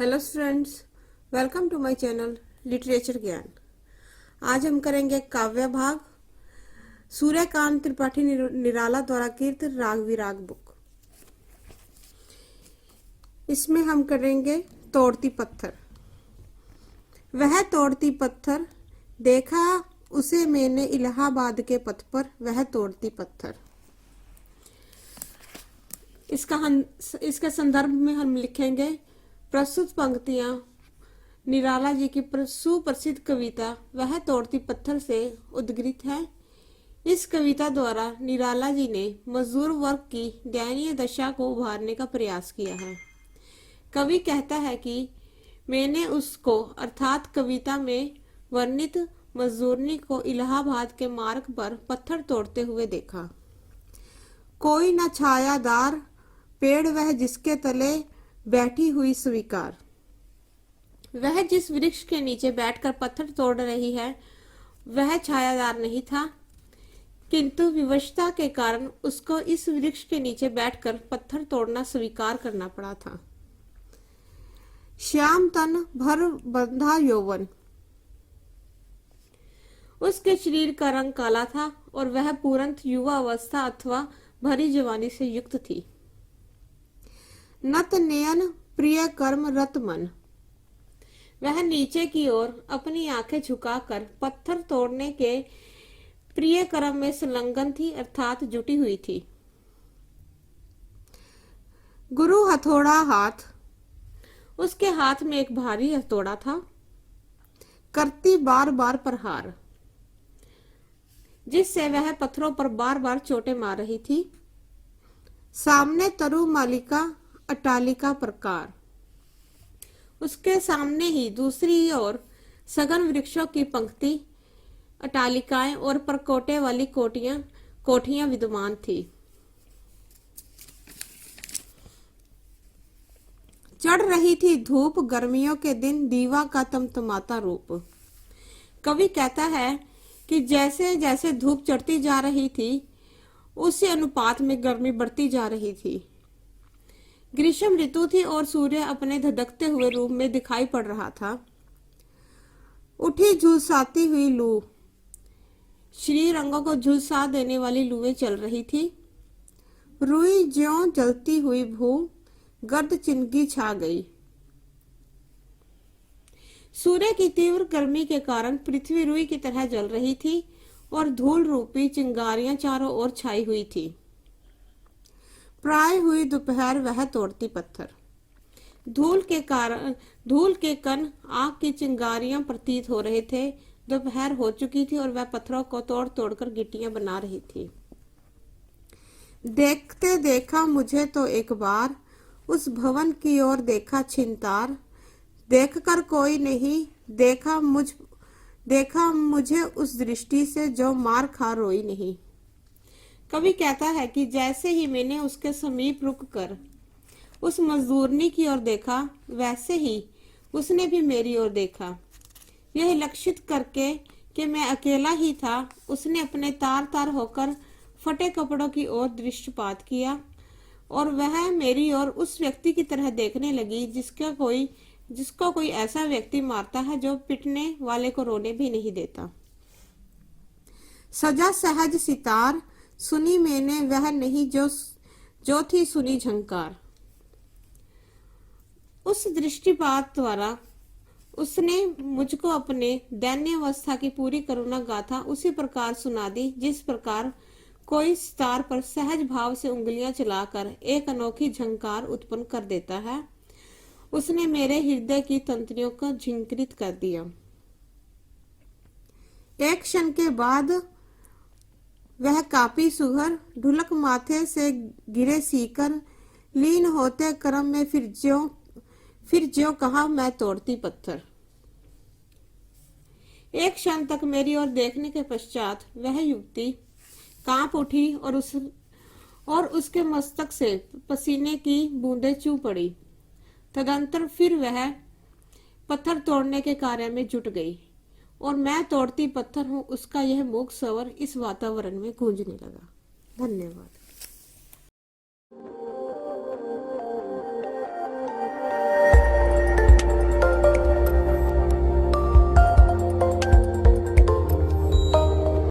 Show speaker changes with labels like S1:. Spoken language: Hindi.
S1: Hello students, welcome to my channel literature Gyan. आज हम करेंगे काव्य भाग सूर्यकांत त्रिपाठी निराला द्वारा कृत राग विराग बुक। इसमें हम करेंगे तोड़ती पत्थर। वह तोड़ती पत्थर देखा उसे मैंने इलाहाबाद के पथ पर, वह तोड़ती पत्थर। इसके संदर्भ में हम लिखेंगे प्रस्तुत पंक्तियां निराला जी की सुप्रसिद्ध कविता वह तोड़ती पत्थर से उद्धृत है। इस कविता द्वारा निराला जी ने मजदूर वर्ग की दयनीय दशा को उभारने का प्रयास किया है। कवि कहता है कि मैंने उसको अर्थात कविता में वर्णित मजदूरनी को इलाहाबाद के मार्ग पर पत्थर तोड़ते हुए देखा। कोई न छायादार पेड़ वह जिसके तले बैठी हुई स्वीकार। वह जिस वृक्ष के नीचे बैठकर पत्थर तोड़ रही है वह छायादार नहीं था, किंतु विवशता के कारण उसको इस वृक्ष के नीचे बैठकर पत्थर तोड़ना स्वीकार करना पड़ा था। श्याम तन भर बंधा यौवन। उसके शरीर का रंग काला था और वह पूरंत युवा अवस्था अथवा भरी जवानी से युक्त थी। नत नयन प्रिय कर्म रत मन। वह नीचे की ओर अपनी आंखें झुकाकर पत्थर तोड़ने के प्रिय कर्म में संलग्न थी अर्थात जुटी हुई थी। गुरु हथौड़ा हाथ। उसके हाथ में एक भारी हथौड़ा था, करती बार बार प्रहार, जिससे वह पत्थरों पर बार बार चोटें मार रही थी। सामने तरु मालिका अटालिका प्रकार। उसके सामने ही दूसरी ओर सघन वृक्षों की पंक्ति, अटालिकाएं और परकोटे वाली कोठियां विद्यमान थी। चढ़ रही थी धूप, गर्मियों के दिन दीवा का तमतमाता रूप। कवि कहता है कि जैसे जैसे धूप चढ़ती जा रही थी उसी अनुपात में गर्मी बढ़ती जा रही थी। ग्रीष्म ऋतु थी और सूर्य अपने धधकते हुए रूप में दिखाई पड़ रहा था। उठी झुलसाती हुई लू। श्री रंगों को झुलसा देने वाली लूएं चल रही थी। रुई ज्यों जलती हुई भू, गर्द चिनकी छा गई। सूर्य की तीव्र गर्मी के कारण पृथ्वी रुई की तरह जल रही थी और धूल रूपी चिंगारियां चारों ओर छाई हुई थी। प्राय हुई दोपहर वह तोड़ती पत्थर। धूल के कण आग की चिंगारियां प्रतीत हो रहे थे। दोपहर हो चुकी थी और वह पत्थरों को तोड़ तोड़कर गिट्टियां बना रही थी। देखते देखा मुझे तो एक बार, उस भवन की ओर देखा छिनतार। देखकर कोई नहीं देखा मुझे उस दृष्टि से जो मार खा रोई नहीं। कवि कहता है कि जैसे ही मैंने उसके समीप रुक कर उस मजदूरनी की ओर देखा वैसे ही उसने भी मेरी ओर देखा। यह लक्षित करके कि मैं अकेला ही था, उसने अपने तार तार होकर फटे कपड़ों की ओर दृष्टिपात किया और वह मेरी ओर उस व्यक्ति की तरह देखने लगी जिसको कोई ऐसा व्यक्ति मारता है जो पिटने वाले को रोने भी नहीं देता। सजा सहज सितार, सुनी मैंने वह नहीं जो थी सुनी झंकार। उस दृष्टिपात द्वारा उसने मुझको अपने दैन्य अवस्था की पूरी करुणा गाथा उसी प्रकार सुना दी जिस प्रकार कोई सितार पर सहज भाव से उंगलियां चलाकर एक अनोखी झंकार उत्पन्न कर देता है। उसने मेरे हृदय की तंत्रियों को झंकृत कर दिया। एक क्षण के बाद वह कापी सुघर, ढुलक माथे से गिरे सीकर, लीन होते क्रम में फिर ज्यों कहा मैं तोड़ती पत्थर। एक क्षण तक मेरी ओर देखने के पश्चात वह युवती कांप उठी और उसके मस्तक से पसीने की बूंदें चू पड़ी। तदंतर फिर वह पत्थर तोड़ने के कार्य में जुट गई और मैं तोड़ती पत्थर हूं उसका यह मूक स्वर इस वातावरण में गूंजने लगा। धन्यवाद।